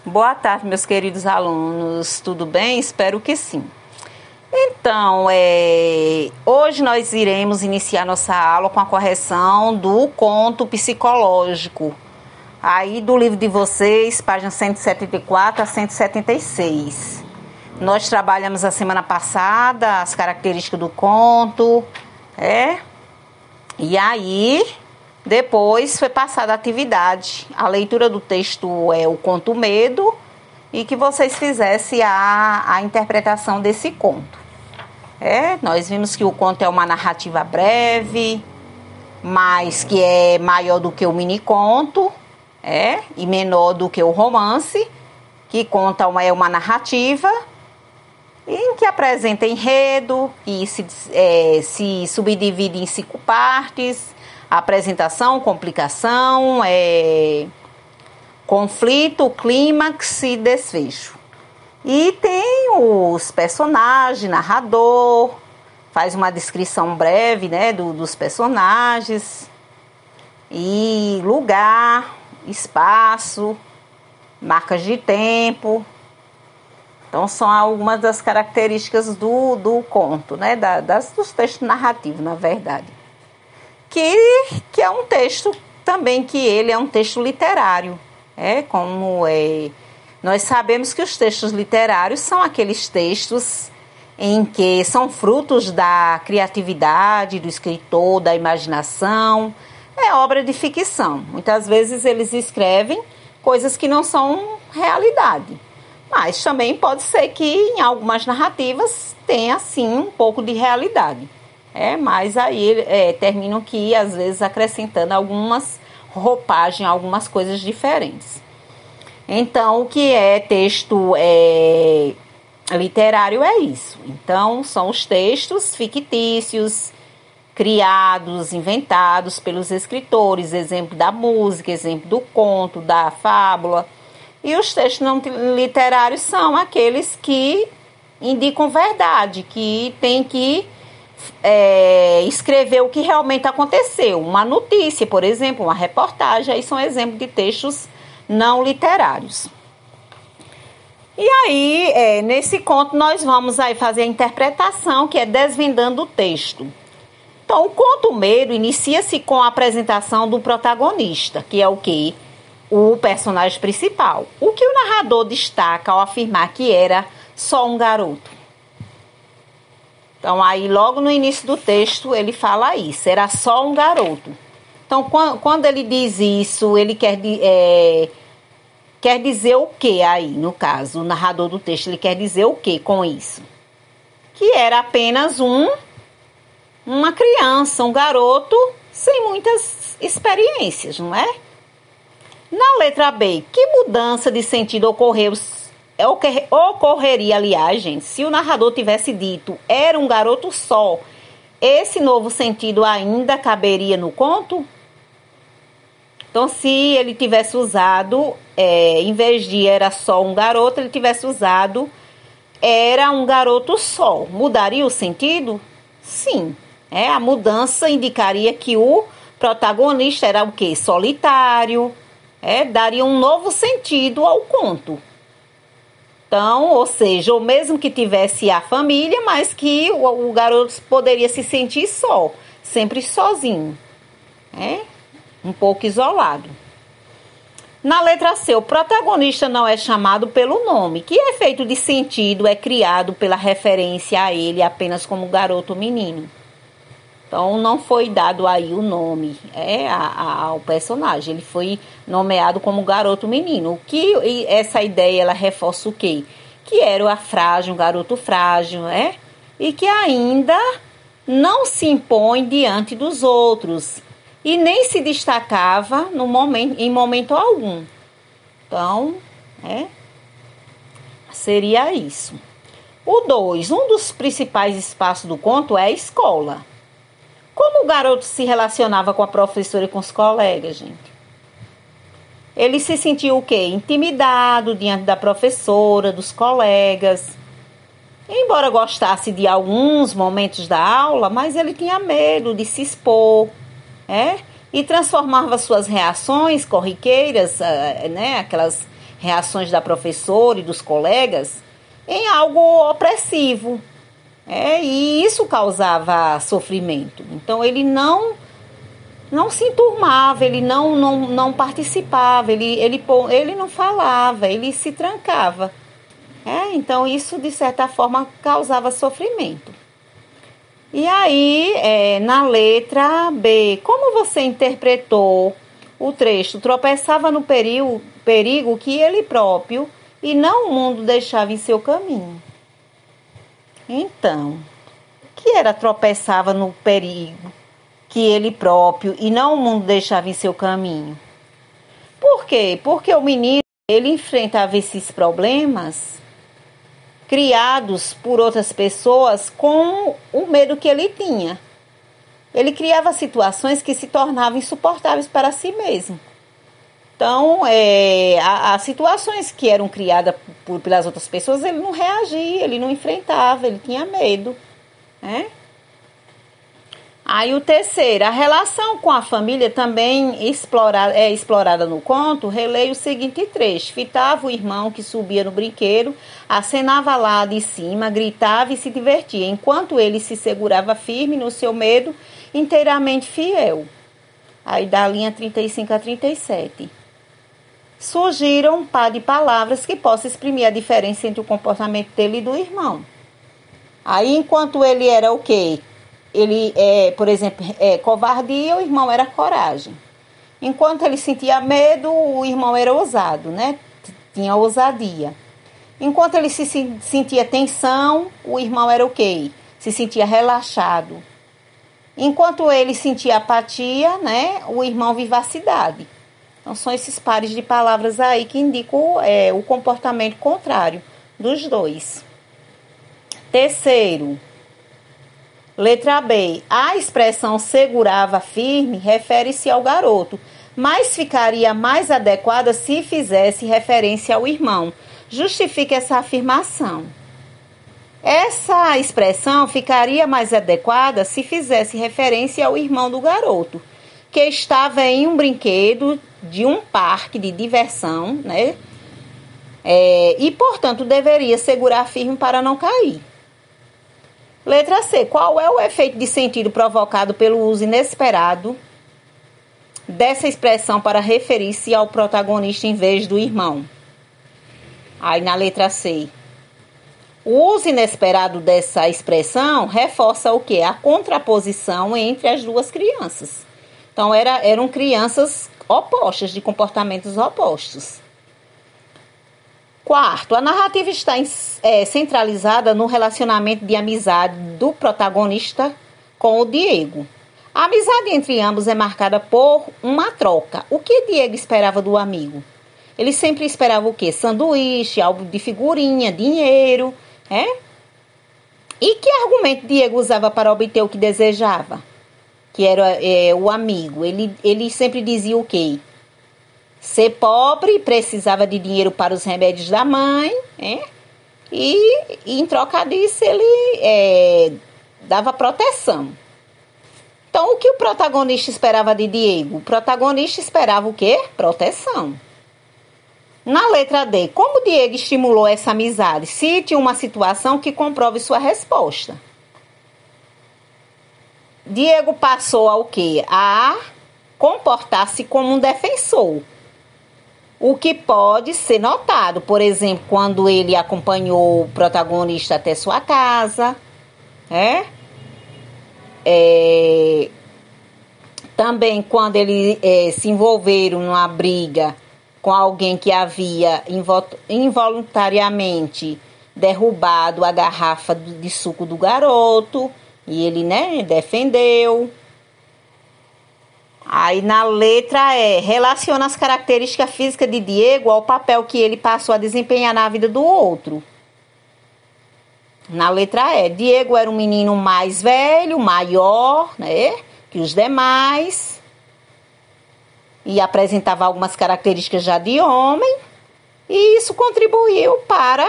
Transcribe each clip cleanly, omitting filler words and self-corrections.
Boa tarde, meus queridos alunos. Tudo bem? Espero que sim. Então, hoje nós iremos iniciar nossa aula com a correção do conto psicológico. Aí do livro de vocês, páginas 174 a 176. Nós trabalhamos a semana passada as características do conto, E aí, depois foi passada a atividade. A leitura do texto é o conto Medo e que vocês fizessem a interpretação desse conto. Nós vimos que o conto é uma narrativa breve, mas que é maior do que o mini-conto, e menor do que o romance, que conta uma narrativa em que apresenta enredo e se subdivide em 5 partes: apresentação, complicação, conflito, clímax e desfecho. E tem os personagens, narrador, faz uma descrição breve, dos personagens, e lugar, espaço, marcas de tempo. Então, são algumas das características do conto, dos textos narrativos, na verdade. Que é um texto também, que ele é um texto literário. Nós sabemos que os textos literários são aqueles textos em que são frutos da criatividade do escritor, da imaginação. É obra de ficção. Muitas vezes eles escrevem coisas que não são realidade. Mas também pode ser que em algumas narrativas tenha, sim, um pouco de realidade. Mas aí terminam que, às vezes, acrescentando algumas roupagens, algumas coisas diferentes. Então, o que é texto literário é isso. Então, são os textos fictícios, criados, inventados pelos escritores, exemplo da música, exemplo do conto, da fábula. E os textos não literários são aqueles que indicam verdade, que tem que escrever o que realmente aconteceu. Uma notícia, por exemplo, uma reportagem, aí são exemplos de textos não literários. E aí, nesse conto, nós vamos aí fazer a interpretação, que é desvendando o texto. Então, o conto Medo inicia-se com a apresentação do protagonista, que é o quê? O personagem principal. O que o narrador destaca ao afirmar que era só um garoto? Então, aí logo no início do texto ele fala isso, era só um garoto. Então, quando ele diz isso, ele quer dizer o que aí, no caso, o narrador do texto, ele quer dizer o que com isso? Que era apenas uma criança, um garoto sem muitas experiências, não é? Na letra B, que mudança de sentido ocorreria, aliás, gente, se o narrador tivesse dito era um garoto só, esse novo sentido ainda caberia no conto? Então, se ele tivesse usado, em vez de era só um garoto, ele tivesse usado era um garoto só, mudaria o sentido? Sim, a mudança indicaria que o protagonista era o quê? Solitário. Daria um novo sentido ao conto. Então, ou seja, ou mesmo que tivesse a família, mas que o garoto poderia se sentir só, sempre sozinho, um pouco isolado. Na letra C, o protagonista não é chamado pelo nome. Que efeito de sentido é criado pela referência a ele apenas como garoto menino? Então, não foi dado aí o nome ao personagem. Ele foi nomeado como garoto menino. O que essa ideia ela reforça o quê? Que era um garoto frágil, e que ainda não se impõe diante dos outros. E nem se destacava em momento algum. Então, seria isso. O 2. Um dos principais espaços do conto é a escola. Como o garoto se relacionava com a professora e com os colegas, gente? Ele se sentiu o quê? Intimidado diante da professora, dos colegas. Embora gostasse de alguns momentos da aula, mas ele tinha medo de se expor, e transformava suas reações corriqueiras, aquelas reações da professora e dos colegas em algo opressivo. E isso causava sofrimento. Então ele não se enturmava, ele não participava, ele não falava, ele se trancava. Então isso de certa forma causava sofrimento. E aí, na letra B, como você interpretou o trecho? Tropeçava no perigo que ele próprio e não o mundo deixava em seu caminho. Então, o que era tropeçava no perigo que ele próprio e não o mundo deixava em seu caminho? Por quê? Porque o menino, ele enfrentava esses problemas criados por outras pessoas com o medo que ele tinha. Ele criava situações que se tornavam insuportáveis para si mesmo. Então, as situações que eram criadas pelas outras pessoas, ele não reagia, ele não enfrentava, ele tinha medo. Aí o terceiro, a relação com a família também é explorada no conto. Releia o seguinte trecho: fitava o irmão que subia no brinquedo, acenava lá de cima, gritava e se divertia, enquanto ele se segurava firme no seu medo, inteiramente fiel. Aí da linha 35 a 37. Surgiram um par de palavras que possam exprimir a diferença entre o comportamento dele e do irmão. Aí enquanto ele era o quê? Ele, por exemplo, covardia, o irmão era coragem. Enquanto ele sentia medo, o irmão era ousado, né? Tinha ousadia. Enquanto ele se sentia tensão, o irmão era o quê? Se sentia relaxado. Enquanto ele sentia apatia, né? O irmão vivacidade. Então, são esses pares de palavras aí que indicam o comportamento contrário dos dois. Terceiro, letra B. A expressão segurava firme refere-se ao garoto, mas ficaria mais adequada se fizesse referência ao irmão. Justifique essa afirmação. Essa expressão ficaria mais adequada se fizesse referência ao irmão do garoto, que estava em um brinquedo de um parque de diversão, né? E, portanto, deveria segurar firme para não cair. Letra C. Qual é o efeito de sentido provocado pelo uso inesperado dessa expressão para referir-se ao protagonista em vez do irmão? Aí na letra C. O uso inesperado dessa expressão reforça o quê? A contraposição entre as duas crianças. Então eram crianças opostas, de comportamentos opostos. Quarto, a narrativa está centralizada no relacionamento de amizade do protagonista com o Diego. A amizade entre ambos é marcada por uma troca. O que Diego esperava do amigo? Ele sempre esperava o quê? Sanduíche, álbum de figurinha, dinheiro, E que argumento Diego usava para obter o que desejava? Que era o amigo. Ele sempre dizia o quê? Ser pobre, precisava de dinheiro para os remédios da mãe, e em troca disso ele dava proteção. Então, o que o protagonista esperava de Diego? O protagonista esperava o quê? Proteção. Na letra D, como Diego estimulou essa amizade? Cite uma situação que comprove sua resposta. Diego passou ao quê? A comportar-se como um defensor. O que pode ser notado, por exemplo, quando ele acompanhou o protagonista até sua casa, também quando eles se envolveram numa briga com alguém que havia involuntariamente derrubado a garrafa de suco do garoto, e ele, defendeu. Aí na letra E, relaciona as características físicas de Diego ao papel que ele passou a desempenhar na vida do outro. Na letra E, Diego era um menino mais velho, maior, que os demais, e apresentava algumas características já de homem, e isso contribuiu para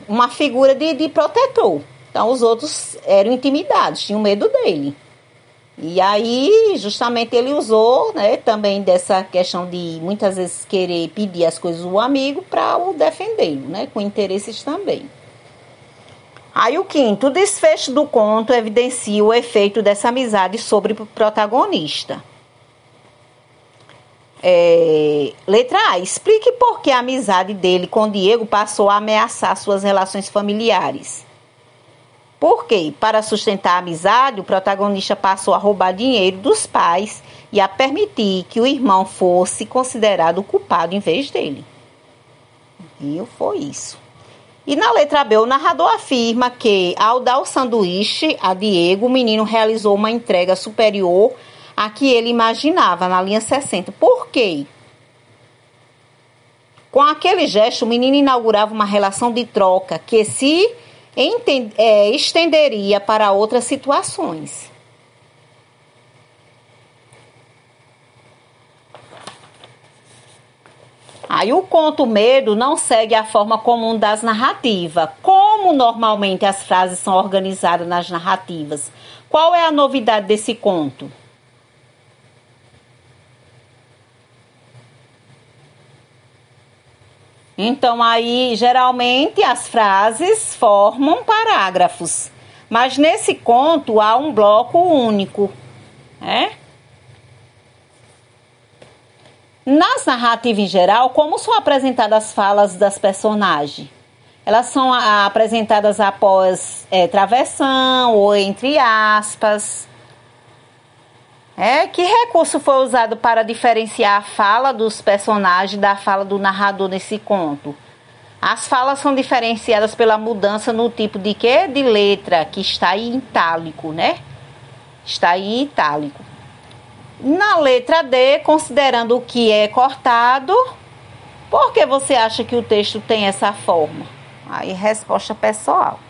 uma figura de protetor. Então os outros eram intimidados, tinham medo dele. E aí, justamente, ele usou, né, também dessa questão de muitas vezes querer pedir as coisas do amigo para o defendê-lo, né, com interesses também. Aí o quinto, o desfecho do conto evidencia o efeito dessa amizade sobre o protagonista. Letra A. Explique por que a amizade dele com Diego passou a ameaçar suas relações familiares. Por quê? Para sustentar a amizade, o protagonista passou a roubar dinheiro dos pais e a permitir que o irmão fosse considerado o culpado em vez dele. E foi isso. E na letra B, o narrador afirma que, ao dar o sanduíche a Diego, o menino realizou uma entrega superior à que ele imaginava, na linha 60. Por quê? Com aquele gesto, o menino inaugurava uma relação de troca que se estenderia para outras situações. Aí o conto Medo não segue a forma comum das narrativas. Como normalmente as frases são organizadas nas narrativas? Qual é a novidade desse conto? Então, aí, geralmente, as frases formam parágrafos. Mas nesse conto há um bloco único, né? Nas narrativas em geral, como são apresentadas as falas das personagens? Elas são apresentadas após travessão ou entre aspas. Que recurso foi usado para diferenciar a fala dos personagens da fala do narrador nesse conto? As falas são diferenciadas pela mudança no tipo de quê? De letra, que está em itálico, né? Está em itálico. Na letra D, considerando o que é cortado, por que você acha que o texto tem essa forma? Aí, resposta pessoal.